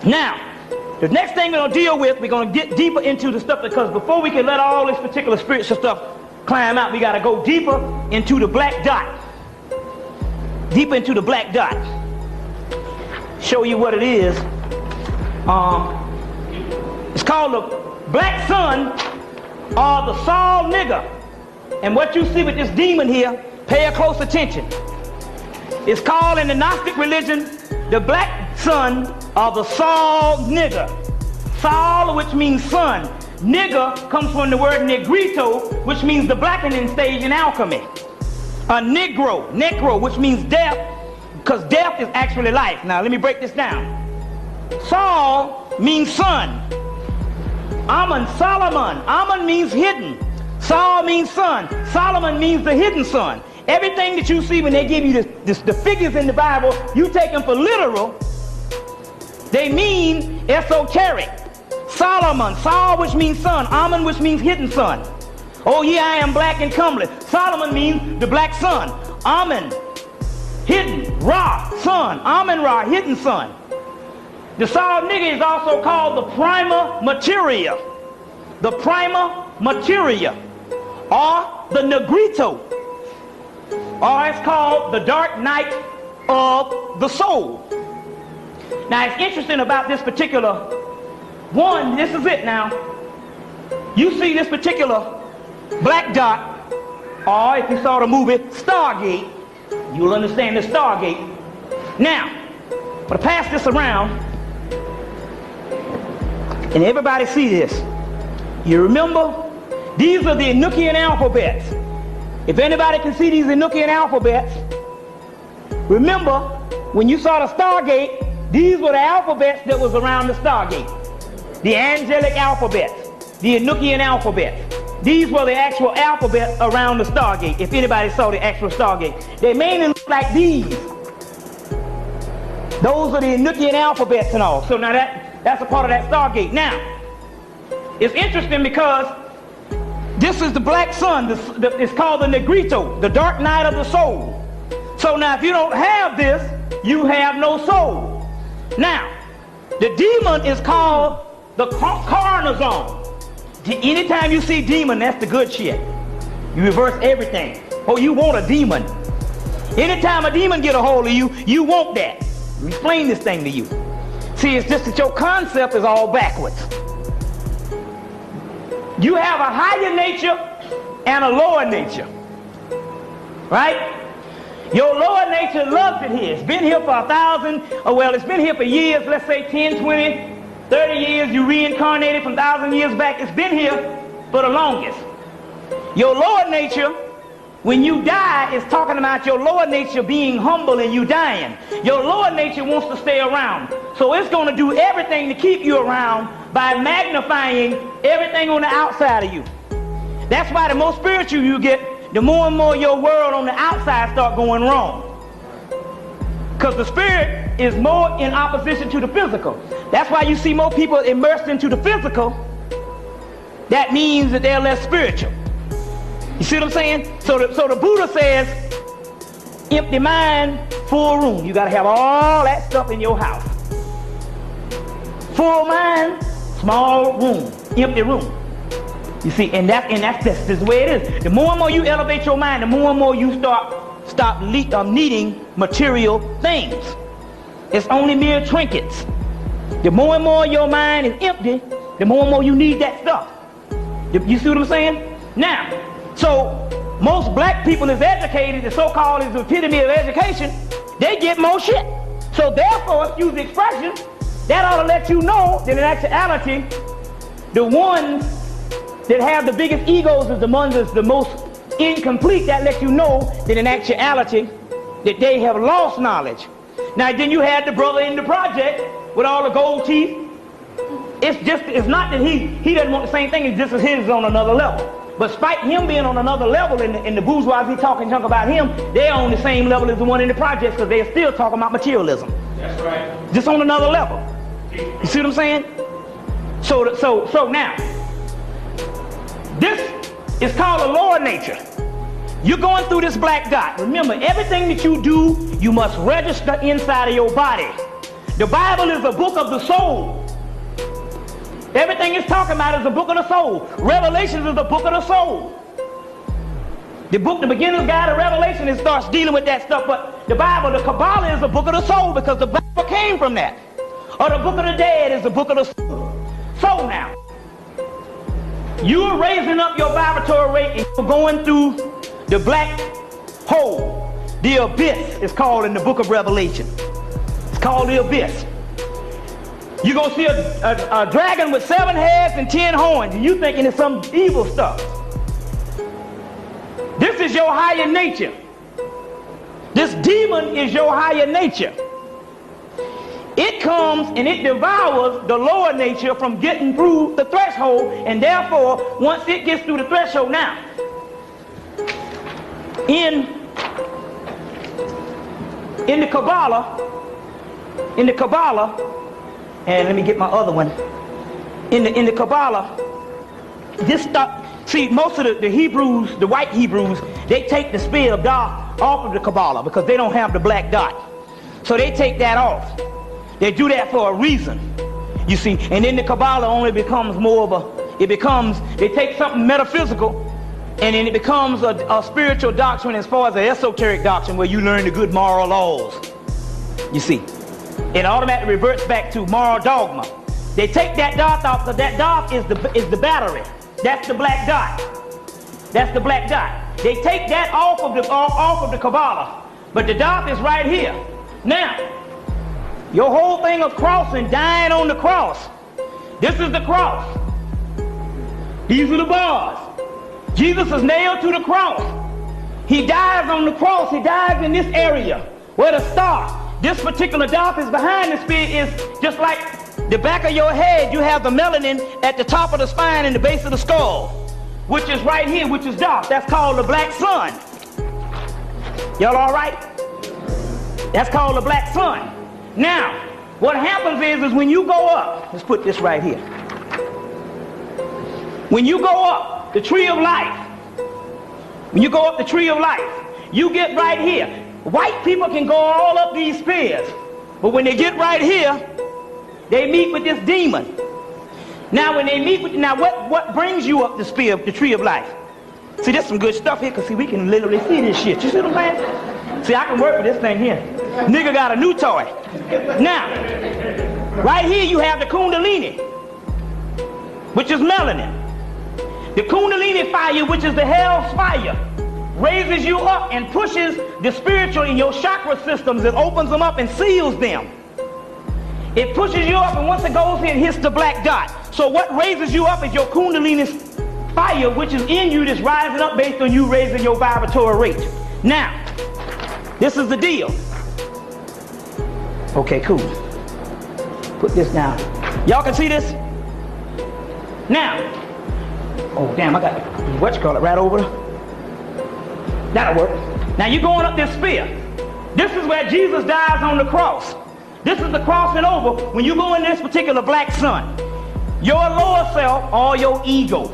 Now, the next thing we're going to deal with, we're going to get deeper into the stuff, because before we can let all this particular spiritual stuff climb out, we got to go deeper into the black dot. Deeper into the black dot. Show you what it is. It's called the black sun, or the Saul nigger. And what you see with this demon here, pay a close attention. It's called in the Gnostic religion the black sun, or the Saul nigger. Saul, which means sun. Nigger comes from the word negrito, which means the blackening stage in alchemy. A negro, which means death, because death is actually life. Now let me break this down. Saul means sun. Amun, Solomon. Amun means hidden. Saul means sun. Solomon means the hidden sun. Everything that you see when they give you the figures in the Bible, you take them for literal. They mean esoteric. Solomon, Saul, which means sun. Amun, which means hidden sun. Oh yeah, I am black and comely. Solomon means the black sun. Amun, hidden. Ra, sun. Amun Ra, hidden sun. The Saul nigger is also called the prima materia. The prima materia, or the negrito, or it's called the dark night of the soul. Now it's interesting about this particular one, this is it now. You see this particular black dot, or if you saw the movie Stargate, you'll understand the Stargate. Now, I'm going to pass this around, and everybody see this. You remember, these are the Enochian alphabets. If anybody can see these Enochian alphabets, remember, when you saw the Stargate, these were the alphabets that was around the Stargate. The angelic alphabets, the Enochian alphabets. These were the actual alphabets around the Stargate, if anybody saw the actual Stargate. They mainly look like these. Those are the Enochian alphabets and all. So now that's a part of that Stargate. Now, it's interesting because this is the black sun. It's called the negrito, the dark night of the soul. So now if you don't have this, you have no soul. Now, the demon is called the carnazon. Anytime you see demon, that's the good shit. You reverse everything. Oh, you want a demon. Anytime a demon get a hold of you, you want that. Let me explain this thing to you. See, it's just that your concept is all backwards. You have a higher nature and a lower nature. Right? Your lower nature loves it here. It's been here for 1,000, well, it's been here for years, let's say 10, 20, 30 years. You reincarnated from 1,000 years back. It's been here for the longest. Your lower nature, when you die, is talking about your lower nature being humble and you dying. Your lower nature wants to stay around. So it's going to do everything to keep you around by magnifying everything on the outside of you. That's why the more spiritual you get, the more and more your world on the outside start going wrong. Because the spirit is more in opposition to the physical. That's why you see more people immersed into the physical. That means that they're less spiritual. You see what I'm saying? So the Buddha says, empty mind, full room. You got to have all that stuff in your house. Full mind, small room, empty room. You see, and that's the way it is. The more and more you elevate your mind, the more and more you stop needing material things. It's only mere trinkets. The more and more your mind is empty, the more and more you need that stuff. You see what I'm saying? Now, so most black people is educated, the so-called is the epitome of education, they get more shit. So therefore, excuse the expression, that ought to let you know that in actuality, the ones that have the biggest egos is the ones that's the most incomplete. That lets you know that in actuality, that they have lost knowledge. Now then you had the brother in the project with all the gold teeth. It's not that he doesn't want the same thing, it's just as his is on another level. But despite him being on another level in the bourgeoisie talking junk about him, they're on the same level as the one in the projects because they're still talking about materialism. That's right. Just on another level. You see what I'm saying? So now, this is called a lower nature. You're going through this black dot. Remember, everything that you do, you must register inside of your body. The Bible is a book of the soul. Everything it's talking about is a book of the soul. Revelation is the book of the soul. The book, the beginner's guide of Revelation, it starts dealing with that stuff. But the Bible, the Kabbalah, is a book of the soul because the Bible came from that. Or the book of the dead is the book of the soul. So now, you're raising up your vibratory rate and you're going through the black hole. The abyss is called in the book of Revelation. It's called the abyss. You're going to see a dragon with 7 heads and 10 horns, and you thinking it's some evil stuff. This is your higher nature. This demon is your higher nature. It comes and it devours the lower nature from getting through the threshold, and therefore, once it gets through the threshold, now, in the Kabbalah, and let me get my other one. In the Kabbalah, this stuff. See, most of the Hebrews, the white Hebrews, they take the spear of God off of the Kabbalah because they don't have the black dot. So they take that off. They do that for a reason, you see. And then the Kabbalah only becomes more of they take something metaphysical, and then it becomes a spiritual doctrine as far as an esoteric doctrine where you learn the good moral laws, you see. It automatically reverts back to moral dogma. They take that dot off because that dot is the battery. That's the black dot. That's the black dot. They take that off of the Kabbalah, but the dot is right here. Now, your whole thing of crossing, dying on the cross. This is the cross. These are the bars. Jesus is nailed to the cross. He dies on the cross. He dies in this area where the star. This particular dot is behind the spear is just like the back of your head. You have the melanin at the top of the spine and the base of the skull, which is right here, which is dark. That's called the black sun. Y'all all right? That's called the black sun. Now, what happens is when you go up, let's put this right here. When you go up the tree of life, you get right here. White people can go all up these spears, but when they get right here, they meet with this demon. Now, when they meet with, what brings you up the spear, the tree of life? See, there's some good stuff here, because see, we can literally see this shit. You see what I'm saying? See, I can work with this thing here. Nigga got a new toy. Now, right here you have the Kundalini, which is melanin. The Kundalini fire, which is the hell's fire, raises you up and pushes the spiritual in your chakra systems. It opens them up and seals them. It pushes you up, and once it goes in, it hits the black dot. So what raises you up is your Kundalini fire, which is in you, that's rising up based on you raising your vibratory rate. Now, this is the deal. Okay, cool. Put this down. Y'all can see this? Now, oh damn, I got what you call it right over there. That'll work. Now you're going up this spear. This is where Jesus dies on the cross. This is the crossing over when you go in this particular black sun. Your lower self, or your ego,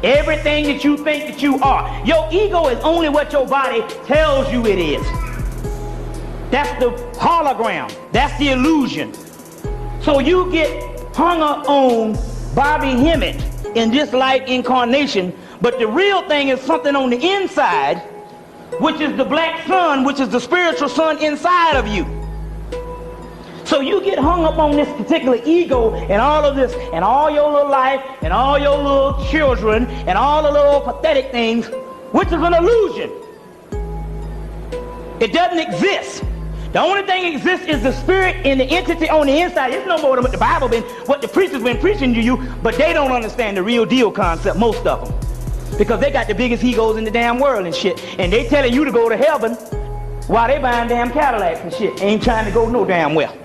everything that you think that you are, your ego is only what your body tells you it is. That's the hologram. That's the illusion. So you get hung up on Bobby Hemmett in this life incarnation, but the real thing is something on the inside, which is the black sun, which is the spiritual sun inside of you. So you get hung up on this particular ego and all of this and all your little life and all your little children and all the little pathetic things, which is an illusion. It doesn't exist. The only thing that exists is the spirit and the entity on the inside. It's no more than what the Bible been, what the preachers been preaching to you, but they don't understand the real deal concept, most of them. Because they got the biggest egos in the damn world and shit. And they telling you to go to heaven while they buying damn Cadillacs and shit. Ain't trying to go no damn well.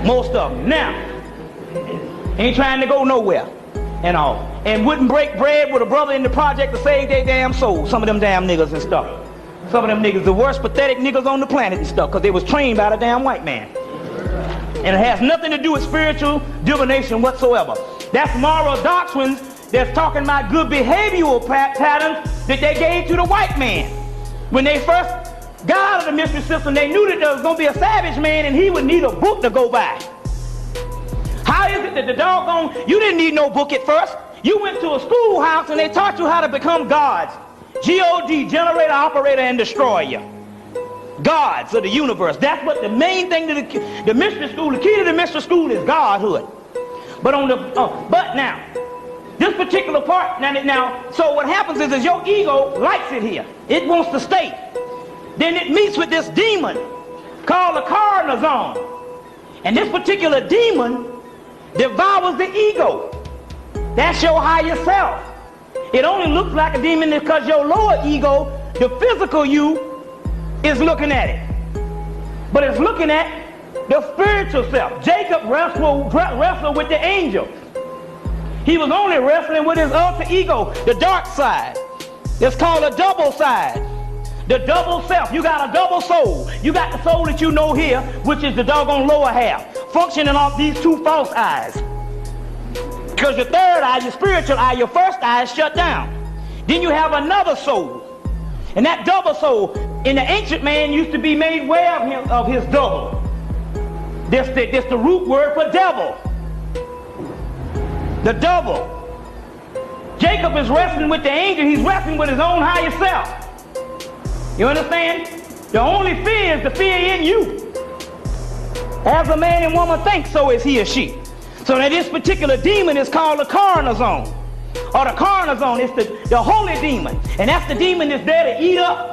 Most of them. Now, ain't trying to go nowhere and all. And wouldn't break bread with a brother in the project to save their damn soul. Some of them damn niggas and stuff. Some of them niggas, the worst pathetic niggas on the planet and stuff, because they was trained by the damn white man. And it has nothing to do with spiritual divination whatsoever. That's moral doctrines that's talking about good behavioral patterns that they gave to the white man. When they first got out of the mystery system, they knew that there was going to be a savage man and he would need a book to go by. that the doggone, you didn't need no book at first. You went to a schoolhouse and they taught you how to become gods. G-O-D, generator, operator, and destroyer. Gods of the universe. That's what the main thing to the mystery school, the key to the mystery school is godhood. But on the, but now, this particular part, now, so what happens is your ego likes it here. It wants to stay. Then it meets with this demon called the carnazon. And this particular demon devours the ego. That's your higher self. It only looks like a demon because your lower ego, the physical you, is looking at it. But it's looking at the spiritual self. Jacob wrestled with the angel. He was only wrestling with his alter ego, the dark side. It's called a double side. The double self. You got a double soul. You got the soul that you know here, which is the doggone lower half, functioning off these two false eyes. Because your third eye, your spiritual eye, your first eye is shut down. Then you have another soul. And that double soul, in the ancient man, used to be made aware of his double. That's the root word for devil. The double. Jacob is wrestling with the angel. He's wrestling with his own higher self. You understand? The only fear is the fear in you. As a man and woman thinks, so is he or she. So now this particular demon is called the carnazon. Or the carnazon is the holy demon. And that's the demon that's there to eat up